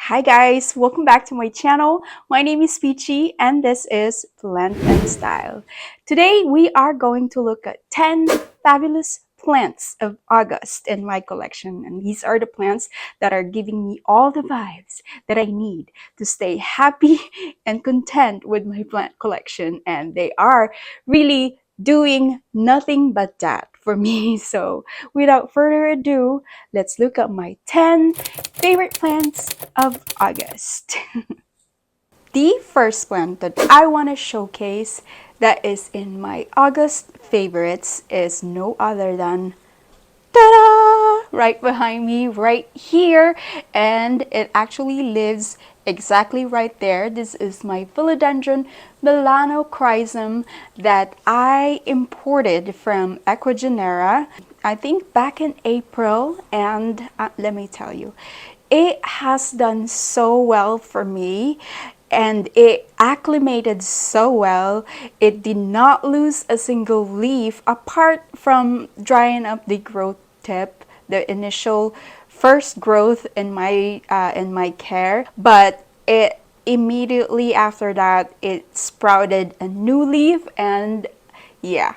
Hi guys, welcome back to my channel. My name is Peachy and this is Plant and Style. Today we are going to look at 10 fabulous plants of August in my collection, and these are the plants that are giving me all the vibes that I need to stay happy and content with my plant collection, and they are really doing nothing but that for me. So without further ado, let's look at my 10 favorite plants of August. The first plant that I want to showcase that is in my August favorites is no other than ta-da! Right behind me, right here, and it actually lives exactly right there. This is my Philodendron melanochrysum that I imported from Ecuador, I think back in April, and let me tell you, it has done so well for me and it acclimated so well. It did not lose a single leaf apart from drying up the growth tip, the initial first growth in my care, but it immediately after that it sprouted a new leaf, and yeah,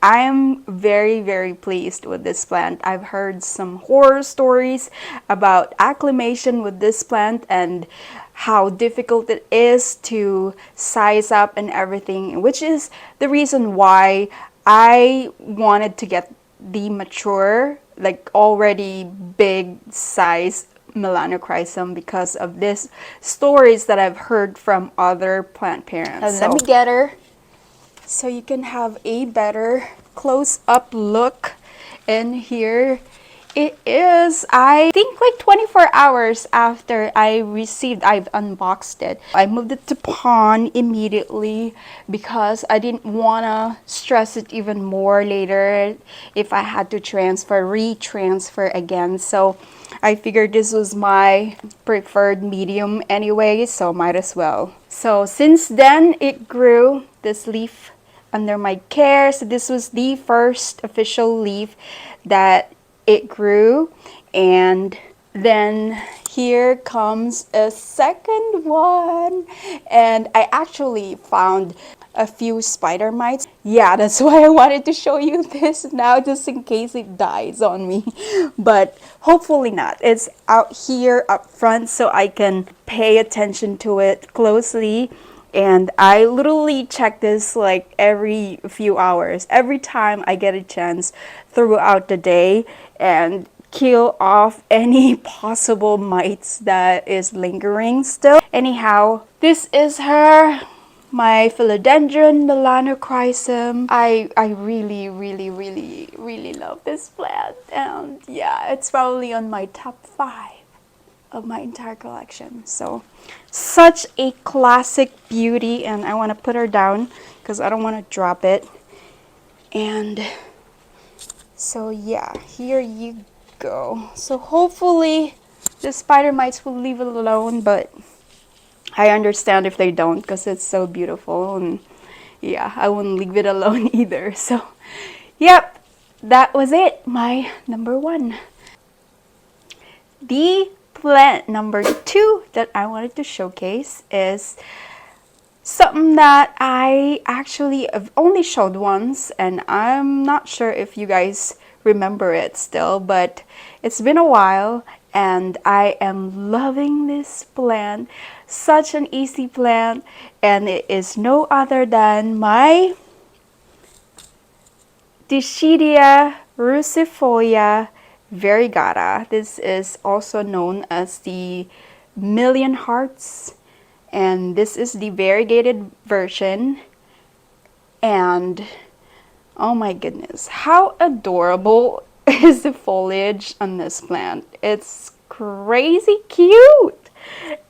I am very pleased with this plant. I've heard some horror stories about acclimation with this plant and how difficult it is to size up and everything, which is the reason why I wanted to get the mature, like already big size melanochrysum because of this stories that I've heard from other plant parents. Let me get her so you can have a better close-up look. And here it is. I think like 24 hours after I've unboxed it. I moved it to pawn immediately because I didn't want to stress it even more later if I had to retransfer again. So I figured this was my preferred medium anyway, so might as well. So since then it grew this leaf under my care. So this was the first official leaf that it grew, and then here comes a second one, and I actually found a few spider mites. Yeah, that's why I wanted to show you this now, just in case it dies on me, but hopefully not. It's out here up front so I can pay attention to it closely. And I literally check this like every few hours, every time I get a chance throughout the day, and kill off any possible mites that is lingering still. Anyhow, this is her, my Philodendron melanochrysum. I really love this plant, and yeah, it's probably on my top 5 of my entire collection. So such a classic beauty, and I want to put her down because I don't want to drop it. And so yeah, here you go. So hopefully the spider mites will leave it alone, but I understand if they don't because it's so beautiful, and yeah, I wouldn't leave it alone either. So yep, that was it, my number 1. The plant number 2 that I wanted to showcase is something that I actually have only showed once, and I'm not sure if you guys remember it still, but it's been a while and I am loving this plant. Such an easy plant, and it is no other than my Dischidia RUSCIFOLIA VARIEGATA. This is also known as the Million Hearts, and this is the variegated version. And oh my goodness, how adorable is the foliage on this plant. It's crazy cute,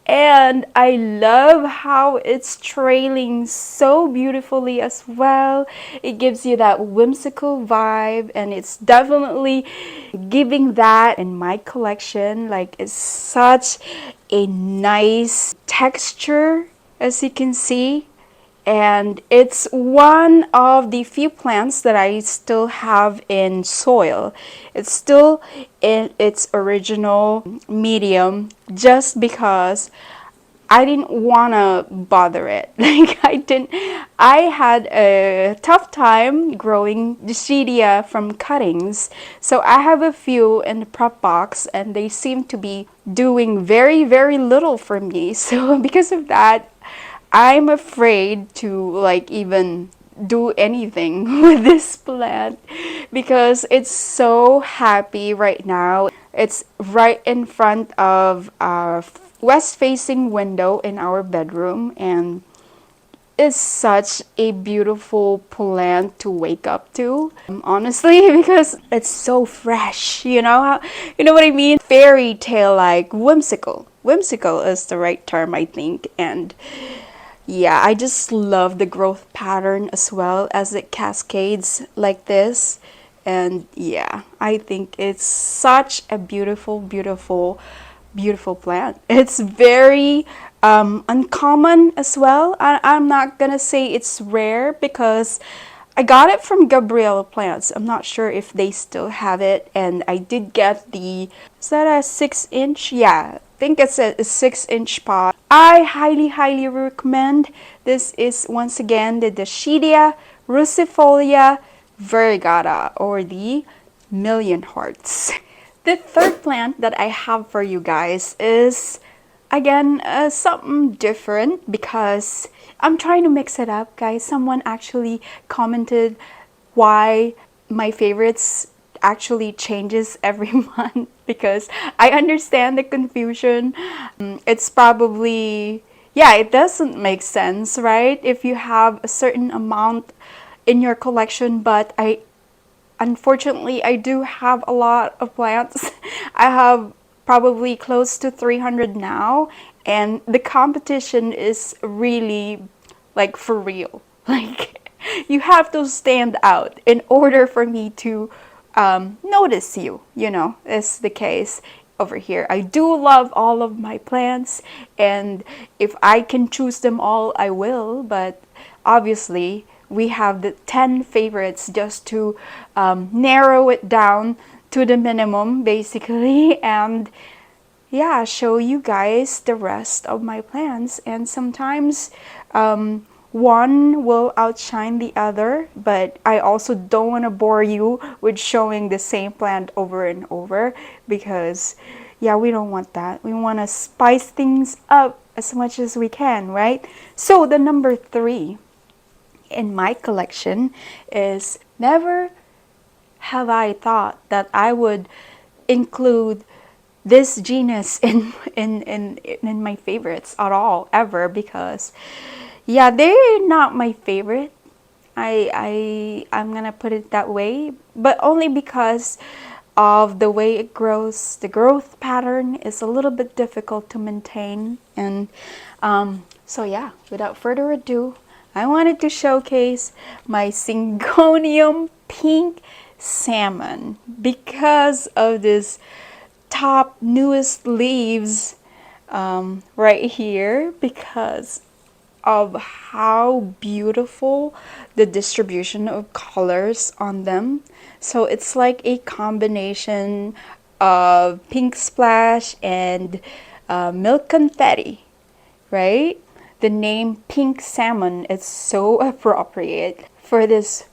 and I love how it's trailing so beautifully as well. It gives you that whimsical vibe, and it's definitely giving that in my collection. Like, it's such a nice texture, as you can see. and it's one of the few plants that I still have in soil. It's still in its original medium just because I didn't want to bother it. I had a tough time growing Dischidia from cuttings. So I have a few in the prop box and they seem to be doing very, very little for me. So because of that, I'm afraid to like even do anything with this plant because it's so happy right now. It's right in front of our west facing window in our bedroom, and is such a beautiful plant to wake up to, honestly, because it's so fresh, you know what I mean? Fairy tale like, whimsical is the right term, I think. And yeah, I just love the growth pattern as well as it cascades like this. And yeah, I think it's such a beautiful, beautiful, beautiful plant. It's very uncommon as well. I'm not gonna say it's rare because I got it from Gabriela Plants. I'm not sure if they still have it. And I did get is that a 6-inch? Yeah, I think it's a 6-inch pot. I highly, highly recommend. This is once again the Dischidia RUSCIFOLIA variegata, or the million hearts. The third plant that I have for you guys is again something different because I'm trying to mix it up, guys. Someone actually commented why my favorites actually changes every month because I understand the confusion. It's probably, yeah, it doesn't make sense, right? If you have a certain amount in your collection, but unfortunately, I do have a lot of plants. I have probably close to 300 now, and the competition is really like for real. Like, you have to stand out in order for me to notice you, is the case over here. I do love all of my plants, and if I can choose them all, I will, but obviously, we have the 10 favorites just to narrow it down to the minimum, basically, and yeah, show you guys the rest of my plants. And sometimes one will outshine the other, but I also don't want to bore you with showing the same plant over and over because yeah, we don't want that. We want to spice things up as much as we can, right? So the number 3 in my collection is, never have I thought that I would include this genus in my favorites at all, ever, because yeah, they're not my favorite. I'm gonna put it that way, but only because of the way it grows. The growth pattern is a little bit difficult to maintain, and so yeah, without further ado, I wanted to showcase my Syngonium pink salmon because of this top newest leaves right here, because of how beautiful the distribution of colors on them. So it's like a combination of pink splash and milk confetti, right? The name pink salmon is so appropriate for this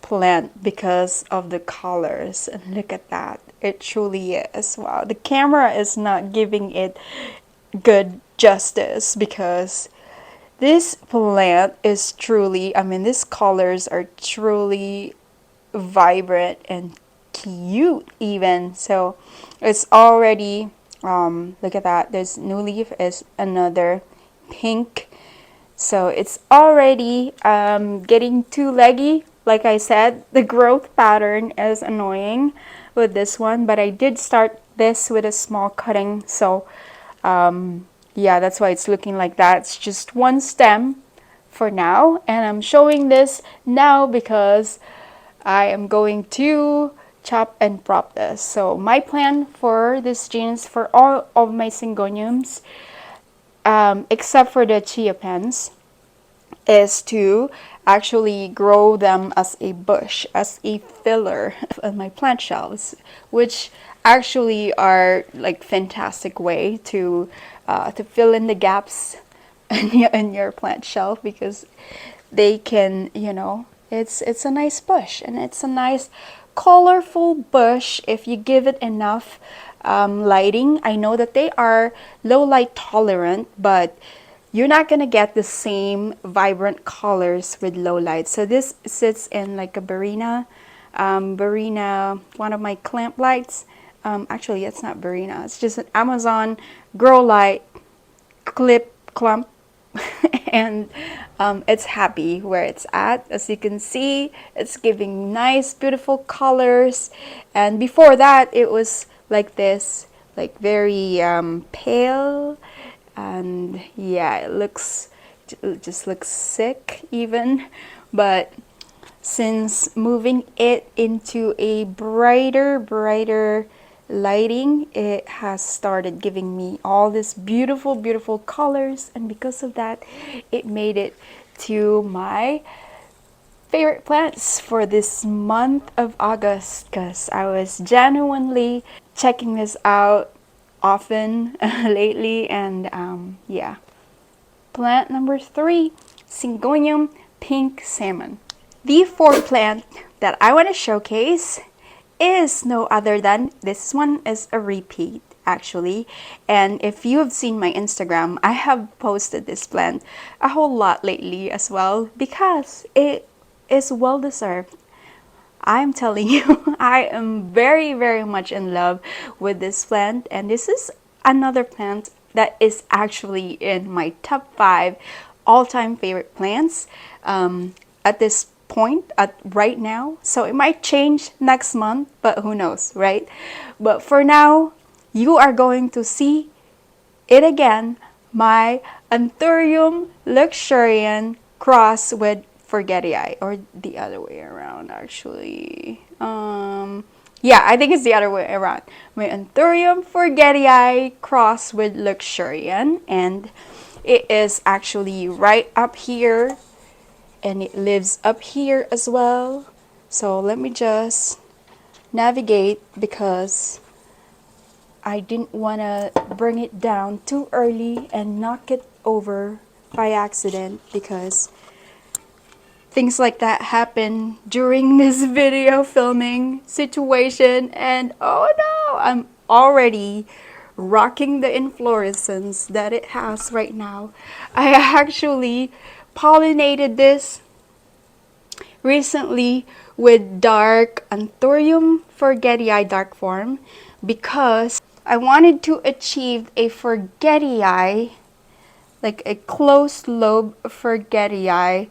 plant because of the colors. And look at that, it truly is. Wow, the camera is not giving it good justice because this plant is truly, these colors are truly vibrant and cute even. So it's already, look at that, this new leaf is another pink. So it's already getting too leggy. Like I said, the growth pattern is annoying with this one, but I did start this with a small cutting. So yeah, that's why it's looking like that. It's just one stem for now, and I'm showing this now because I am going to chop and prop this. So my plan for this genus, for all of my Syngoniums, except for the chia pens, is to actually grow them as a bush, as a filler on my plant shelves, which actually are like fantastic way to fill in the gaps in your plant shelf, because they can, you know, it's a nice bush, and it's a nice colorful bush if you give it enough lighting. I know that they are low light tolerant, but you're not gonna get the same vibrant colors with low light. So this sits in like a Barina, one of my clamp lights. Actually, it's not Barina. It's just an Amazon grow light clip clump, and it's happy where it's at. As you can see, it's giving nice, beautiful colors. And before that, it was like this, like very pale. And yeah, it just looks sick even. But since moving it into a brighter lighting, it has started giving me all this beautiful colors, and because of that, it made it to my favorite plants for this month of August, because I was genuinely checking this out often lately. And yeah, plant number 3, Syngonium pink salmon. The fourth plant that I want to showcase is no other than, this one is a repeat actually, and if you have seen my Instagram, I have posted this plant a whole lot lately as well, because it is well deserved. I'm telling you, I am very much in love with this plant, and this is another plant that is actually in my top 5 all-time favorite plants at this point, at right now. So it might change next month, but who knows, right? But for now, you are going to see it again, my Anthurium luxurian cross with Forgetii, or the other way around actually. Yeah, I think it's the other way around. My Anthurium Forgetii cross with luxurian, and it is actually right up here, and it lives up here as well. So let me just navigate, because I didn't want to bring it down too early and knock it over by accident, because things like that happen during this video filming situation. And oh no, I'm already rocking the inflorescence that it has right now. I actually pollinated this recently with dark Anthurium Forgetii dark form, because I wanted to achieve a Forgetii, like a closed lobe Forgetii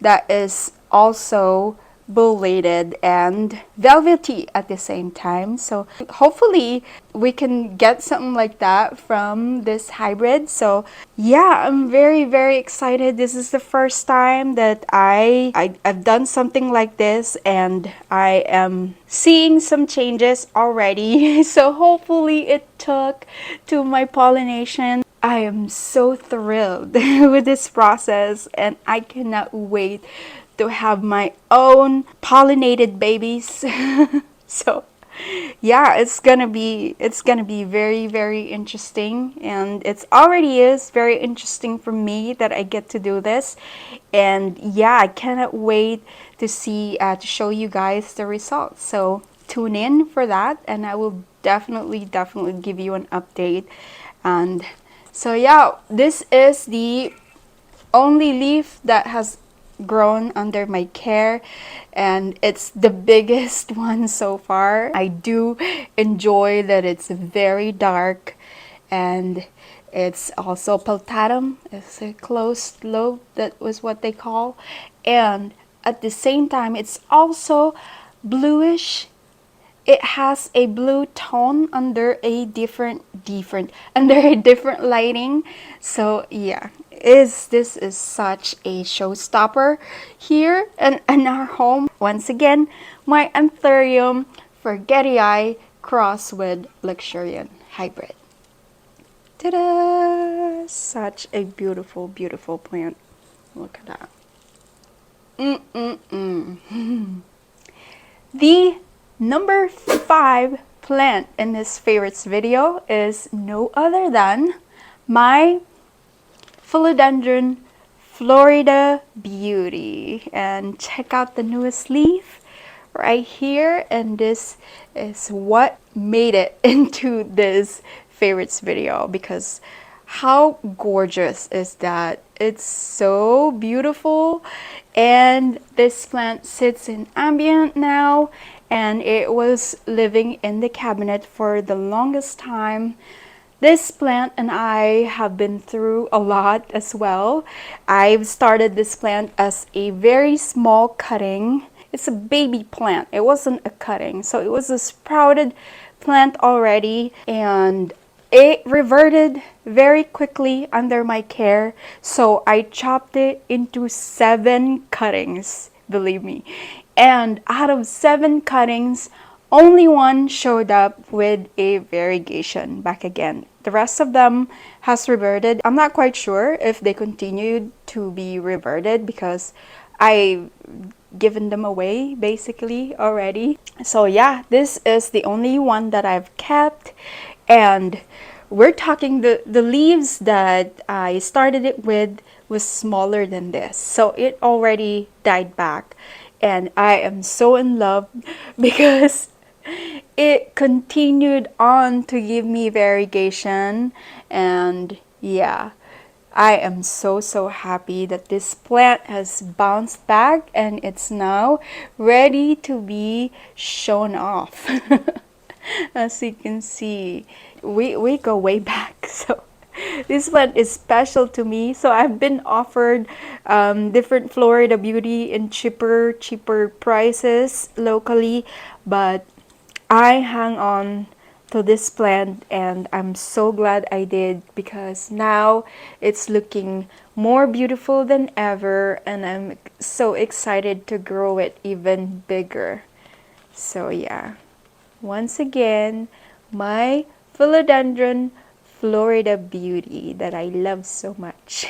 that is also bullated and velvety at the same time. So hopefully we can get something like that from this hybrid. So yeah, I'm very excited. This is the first time that I've done something like this, and I am seeing some changes already. So hopefully it took to my pollination. I am so thrilled with this process, and I cannot wait to have my own pollinated babies. So yeah, it's gonna be very interesting, and it's already is very interesting for me that I get to do this. And yeah, I cannot wait to see to show you guys the results. So tune in for that, and I will definitely give you an update. And so yeah, this is the only leaf that has grown under my care, and it's the biggest one so far. I do enjoy that it's very dark, and it's also peltatum. It's a closed lobe, that was what they call. And at the same time, it's also bluish. It has a blue tone under a different lighting. So yeah, this is such a showstopper here in our home. Once again, my Anthurium Forgetii cross with luxurian hybrid. Ta-da! Such a beautiful plant. Look at that. Mm-mm-mm. The number 5 plant in this favorites video is no other than my Philodendron Florida Beauty. And check out the newest leaf right here, and this is what made it into this favorites video, because how gorgeous is that? It's so beautiful. And this plant sits in ambient now, and it was living in the cabinet for the longest time. This plant and I have been through a lot as well. I've started this plant as a very small cutting. It's a baby plant. It wasn't a cutting. So it was a sprouted plant already, and it reverted very quickly under my care. So I chopped it into 7 cuttings, believe me. And out of 7 cuttings, only one showed up with a variegation back again. The rest of them has reverted. I'm not quite sure if they continued to be reverted because I've given them away basically already. So yeah, this is the only one that I've kept. And we're talking the leaves that I started it with was smaller than this. So it already died back. And I am so in love because it continued on to give me variegation. And yeah, I am so happy that this plant has bounced back and it's now ready to be shown off. As you can see, we go way back, so this plant is special to me. So I've been offered different Florida Beauty in cheaper prices locally, but I hang on to this plant and I'm so glad I did, because now it's looking more beautiful than ever and I'm so excited to grow it even bigger. So yeah, once again, my Philodendron Florida Beauty that I love so much.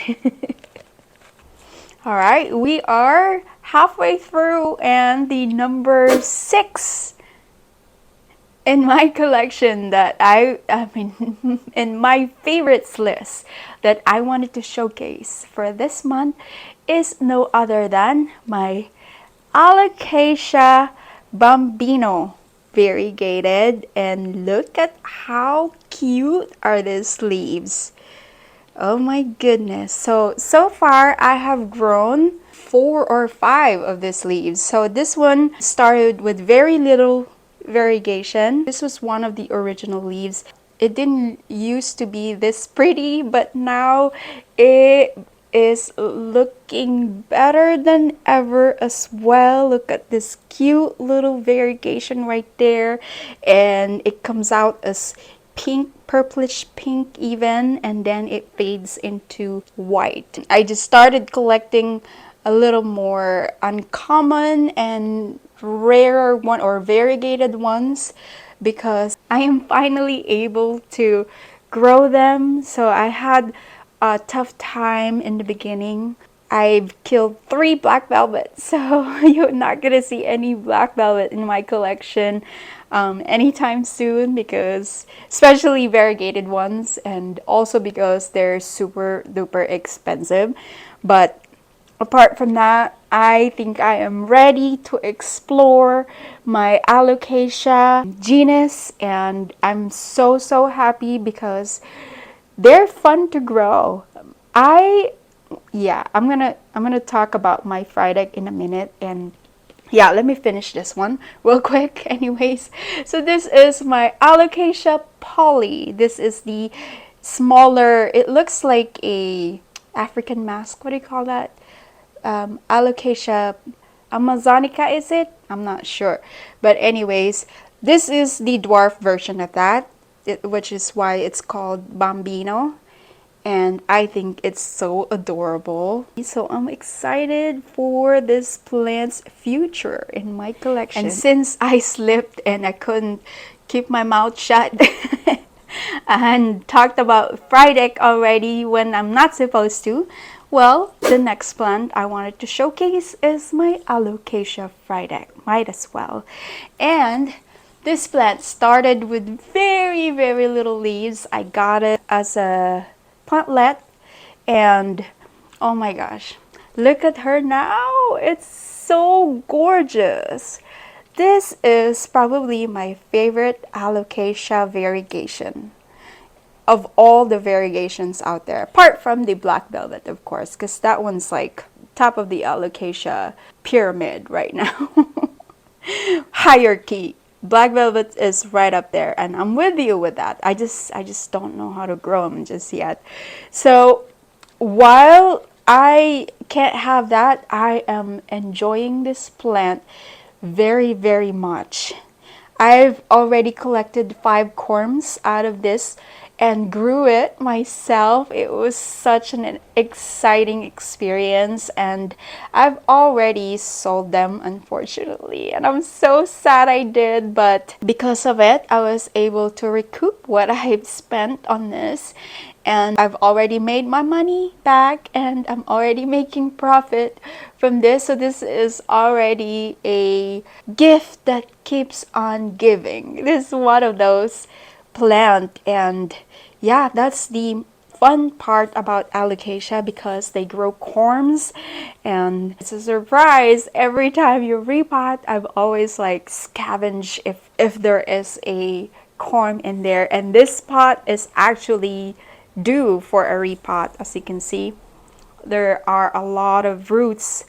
Alright, we are halfway through, and the number 6 in my collection that I mean in my favorites list that I wanted to showcase for this month is no other than my ALOCASIA BAMBINO variegated. And look at how cute are these leaves. Oh my goodness. So far I have grown 4 or 5 of these leaves. So this one started with very little variegation. This was one of the original leaves. It didn't used to be this pretty, but now it is looking better than ever as well. Look at this cute little variegation right there, and it comes out as pink, purplish pink even, and then it fades into white. I just started collecting a little more uncommon and rarer one or variegated ones because I am finally able to grow them. So I had a tough time in the beginning. I've killed 3 black velvet, so you're not gonna see any black velvet in my collection anytime soon, because especially variegated ones, and also because they're super duper expensive. But apart from that, I think I am ready to explore my Alocasia genus, and I'm so happy because they're fun to grow. I'm gonna talk about my FRYDEK in a minute, and yeah, let me finish this one real quick anyways. So this is my Alocasia poly. This is the smaller, it looks like a African mask, what do you call that? Alocasia Amazonica, is it? I'm not sure, but anyways, this is the dwarf version of that, which is why it's called Bambino, and I think it's so adorable. So I'm excited for this plant's future in my collection. And since I slipped and I couldn't keep my mouth shut and talked about FRYDEK already when I'm not supposed to, Well, the next plant I wanted to showcase is my Alocasia FRYDEK. Might as well. And this plant started with very, very little leaves. I got it as a plantlet, and oh my gosh, look at her now. It's so gorgeous. This is probably my favorite Alocasia variegation of all the variegations out there, apart from the black velvet, of course, because that one's like top of the Alocasia pyramid right now. Hierarchy. Black velvet is right up there, and I'm with you with that. I just don't know how to grow them just yet. So while I can't have that, I am enjoying this plant very, very much. I've already collected 5 corms out of this and grew it myself. It was such an exciting experience, and I've already sold them, unfortunately, and I'm so sad I did, but because of it I was able to recoup what I've spent on this, and I've already made my money back, and I'm already making profit from this. So this is already a gift that keeps on giving. This is one of those plant, and yeah, that's the fun part about Alocasia, because they grow corms, and it's a surprise every time you repot. I've always like scavenged if there is a corm in there, and this pot is actually due for a repot. As you can see, there are a lot of roots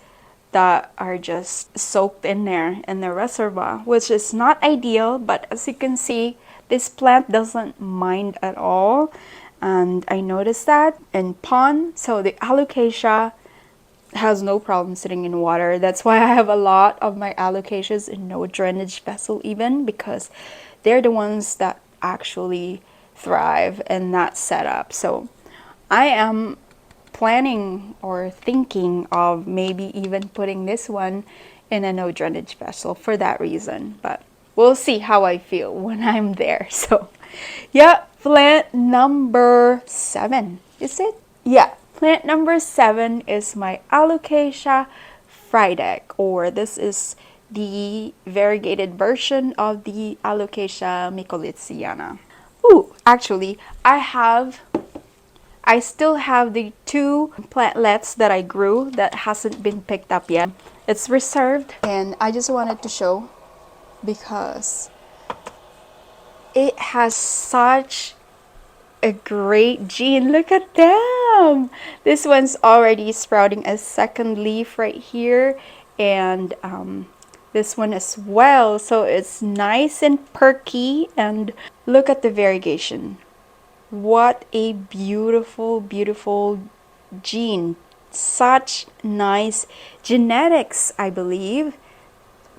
that are just soaked in there in the reservoir, which is not ideal, but as you can see, this plant doesn't mind at all, and I noticed that in pond. So the Alocasia has no problem sitting in water. That's why I have a lot of my Alocasias in no drainage vessel, even, because they're the ones that actually thrive in that setup. So I am planning or thinking of maybe even putting this one in a no drainage vessel for that reason, but we'll see how I feel when I'm there. So yeah, plant number 7, is it? Yeah, plant number 7 is my Alocasia FRYDEK, or this is the variegated version of the Alocasia mycolitziana. Ooh, actually, I still have the 2 plantlets that I grew that hasn't been picked up yet. It's reserved, and I just wanted to show because it has such a great gene. Look at them! This one's already sprouting a second leaf right here, and this one as well. So it's nice and perky, and look at the variegation. What a beautiful, beautiful gene. Such nice genetics, I believe.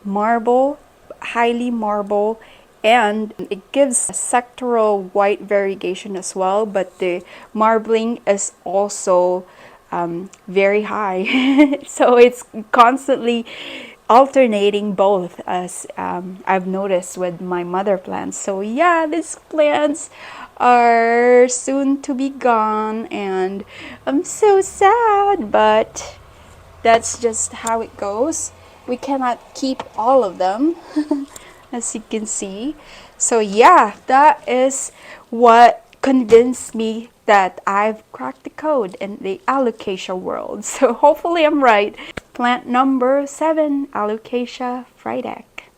Marble, highly marble, and it gives a sectoral white variegation as well, but the marbling is also very high. So it's constantly alternating both, as I've noticed with my mother plants. So yeah, these plants are soon to be gone, and I'm so sad, but that's just how it goes. We cannot keep all of them, as you can see. So yeah, that is what convinced me that I've cracked the code in the Alocasia world. So hopefully I'm right. Plant number 7, Alocasia FRYDEK.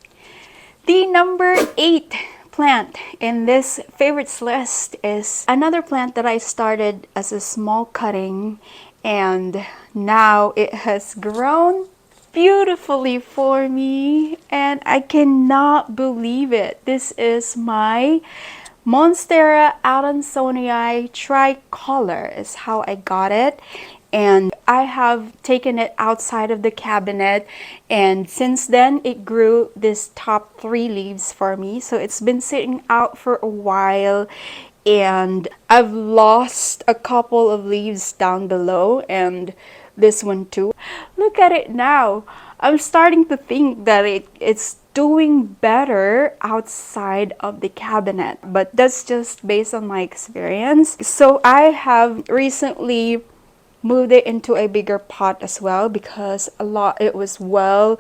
The number 8 plant in this favorites list is another plant that I started as a small cutting, and now it has grown beautifully for me, and I cannot believe it. This is my Monstera Adansonii tricolor is how I got it, and I have taken it outside of the cabinet, and since then it grew this top 3 leaves for me. So it's been sitting out for a while, and I've lost a couple of leaves down below, and this one too. Look at it now. I'm starting to think that it's doing better outside of the cabinet, but that's just based on my experience. So I have recently moved it into a bigger pot as well because it was well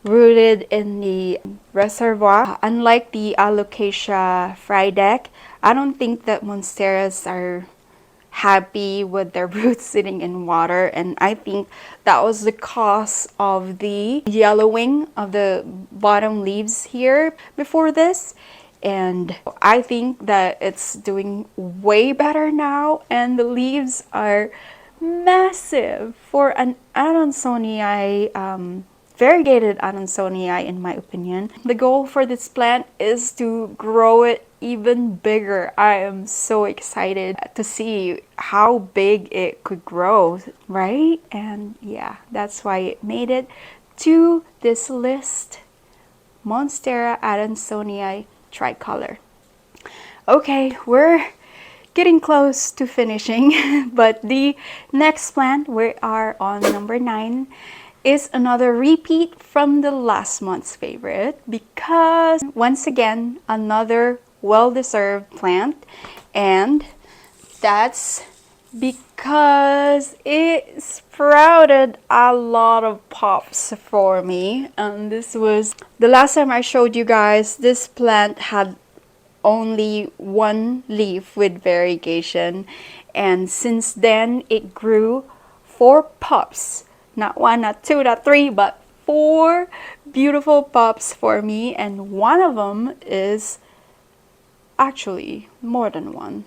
rooted in the reservoir. Unlike the ALOCASIA FRYDEK, I don't think that monsteras are happy with their roots sitting in water, and I think that was the cause of the yellowing of the bottom leaves here before this. And I think that it's doing way better now, and the leaves are massive for an Adansonii, variegated Adansonii in my opinion. The goal for this plant is to grow it even bigger. I am so excited to see how big it could grow, right? And yeah, that's why it made it to this list. Monstera Adansonii tricolor. Okay, we're getting close to finishing, but the next plant, we are on number 9, is another repeat from the last month's favorite because once again another well-deserved plant, and that's because it sprouted a lot of pops for me. And this was the last time I showed you guys. This plant had only one leaf with variegation, and since then it grew 4 pups. Not 1, not 2, not 3, but 4 beautiful pups for me, and one of them is actually more than one.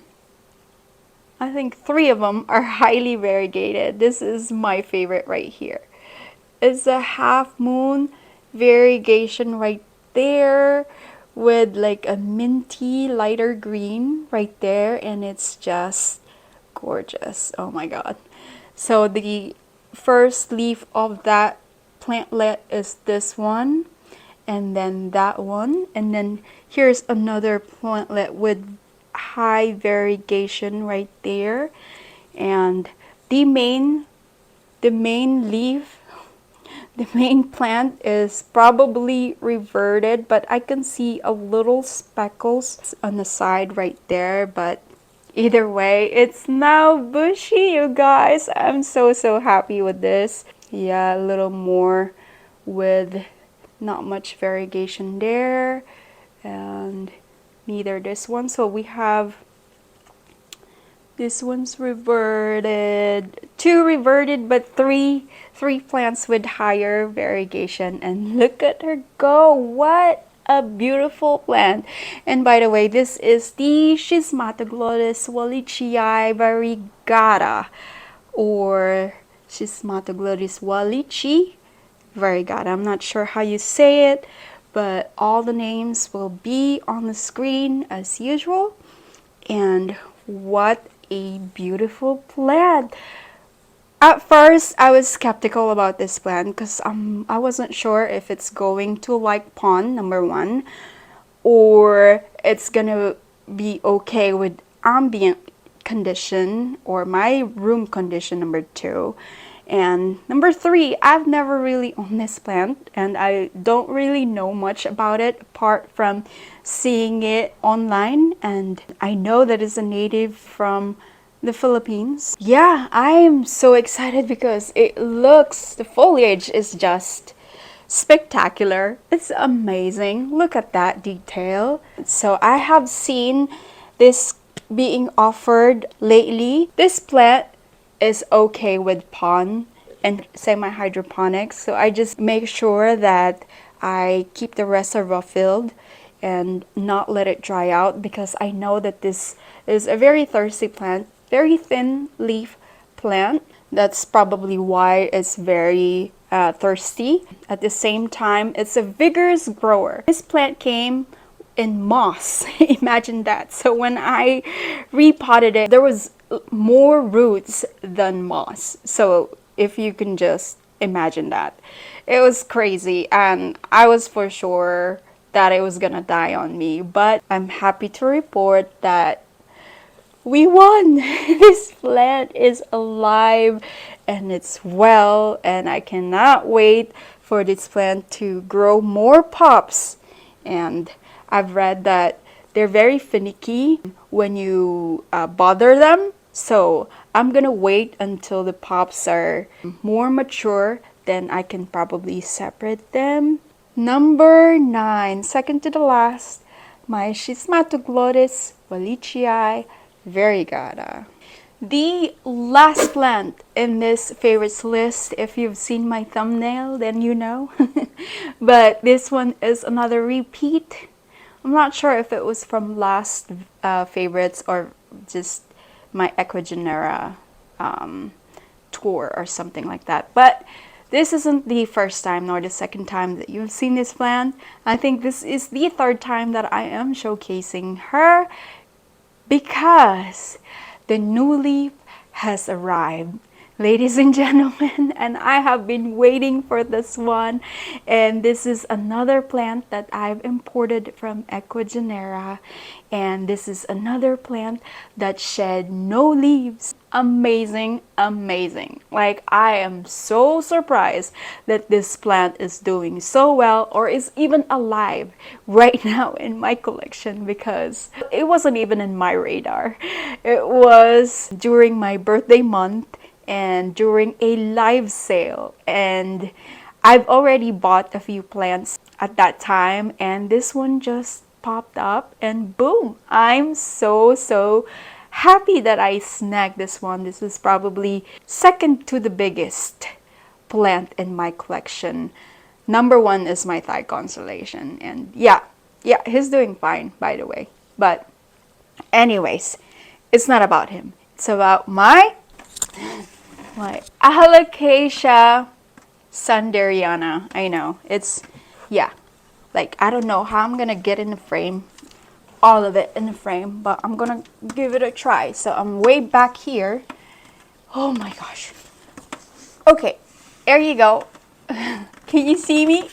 I think 3 of them are highly variegated. This is my favorite right here. It's a half moon variegation right there with like a minty lighter green right there, and it's just gorgeous. Oh my god. So the first leaf of that plantlet is this one, and then that one, and then here's another plantlet with high variegation right there. And the main leaf, the main plant is probably reverted, but I can see a little speckles on the side right there. But either way, it's now bushy, you guys. I'm so happy with this. Yeah, a little more with not much variegation there, and neither this one. So we have this one's reverted, 2 reverted, but three plants with higher variegation. And look at her go. What a beautiful plant. And by the way, this is the SCHISMATOGLOTTIS WALLICHII VARIEGATA, or SCHISMATOGLOTTIS WALLICHII VARIEGATA. I'm not sure how you say it, but all the names will be on the screen as usual. And what a beautiful plant. At first I was skeptical about this plant because I wasn't sure if it's going to like pond, number 1, or it's gonna be okay with ambient condition or my room condition, number 2. And number 3, I've never really owned this plant, and I don't really know much about it apart from seeing it online, and I know that it's a native from the Philippines. Yeah, I'm so excited because it looks, the foliage is just spectacular. It's amazing. Look at that detail. So I have seen this being offered lately. This plant is okay with pond and semi-hydroponics, so I just make sure that I keep the reservoir filled and not let it dry out, because I know that this is a very thirsty plant, very thin leaf plant. That's probably why it's very thirsty. At the same time, it's a vigorous grower. This plant came in moss. Imagine that. So when I repotted it, there was more roots than moss. So if you can just imagine that, it was crazy, and I was for sure that it was gonna die on me. But I'm happy to report that we won. This plant is alive and it's well, and I cannot wait for this plant to grow more pups. And I've read that they're very finicky when you bother them. So I'm gonna wait until the pops are more mature, then I can probably separate them. Number 9, second to the last, my SCHISMATOGLOTTIS, WALLICHII, VARIEGATA. The last plant in this favorites list, if you've seen my thumbnail, then you know. But this one is another repeat. I'm not sure if it was from last favorites or just my Ecuagenera tour or something like that. But this isn't the first time nor the second time that you've seen this plant. I think this is the third time that I am showcasing her because the new leaf has arrived, ladies and gentlemen, and I have been waiting for this one. And this is another plant that I've imported from Ecuagenera, and this is another plant that shed no leaves. Amazing, amazing. Like, I am so surprised that this plant is doing so well or is even alive right now in my collection, because it wasn't even in my radar. It was during my birthday month and during a live sale, and I've already bought a few plants at that time, and this one just popped up and boom, I'm so happy that I snagged this one. This is probably second to the biggest plant in my collection. Number 1 is my Thai constellation, and yeah, he's doing fine, by the way. But anyways, it's not about him. It's about my Alocasia Sanderiana. I know, it's, yeah, like, I don't know how I'm gonna get in the frame, all of it in the frame, but I'm gonna give it a try. So I'm way back here. Oh my gosh. Okay, there you go. Can you see me?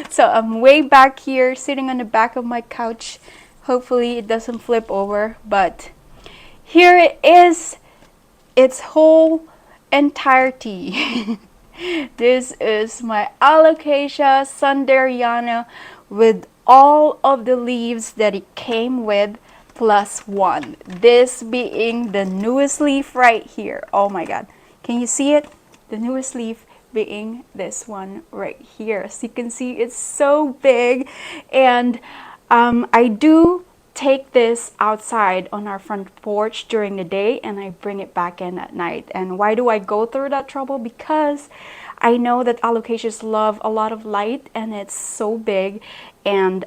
So I'm way back here, sitting on the back of my couch. Hopefully it doesn't flip over, but here it is, its whole entirety. This is my Alocasia Sanderiana with all of the leaves that it came with plus 1. This being the newest leaf right here. Oh my god. Can you see it? The newest leaf being this one right here. As you can see, it's so big, and I do take this outside on our front porch during the day and I bring it back in at night. And why do I go through that trouble? Because I know that alocasias love a lot of light, and it's so big, and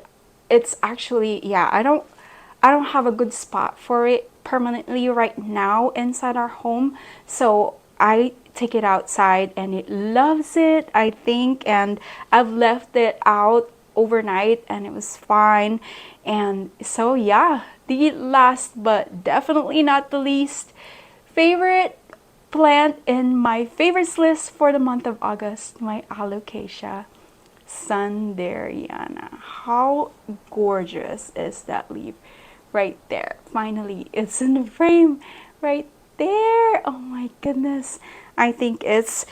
it's actually, yeah, I don't have a good spot for it permanently right now inside our home, so I take it outside and it loves it, I think, and I've left it out overnight and it was fine. And so yeah, the last but definitely not the least favorite plant in my favorites list for the month of August, my Alocasia Sanderiana. How gorgeous is that leaf right there? Finally, it's in the frame right there. Oh my goodness. I think it's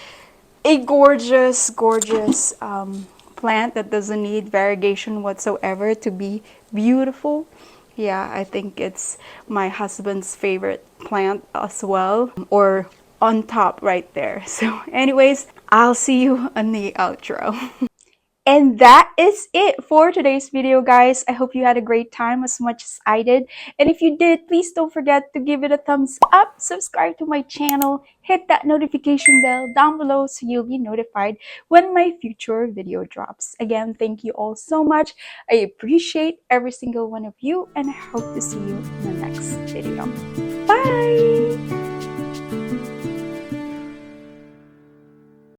a gorgeous plant that doesn't need variegation whatsoever to be beautiful. Yeah, I think it's my husband's favorite plant as well, or on top right there. So anyways, I'll see you on the outro. And that is it for today's video, guys. I hope you had a great time as much as I did. And if you did, please don't forget to give it a thumbs up, subscribe to my channel, hit that notification bell down below so you'll be notified when my future video drops. Again, thank you all so much. I appreciate every single one of you, and I hope to see you in the next video. Bye!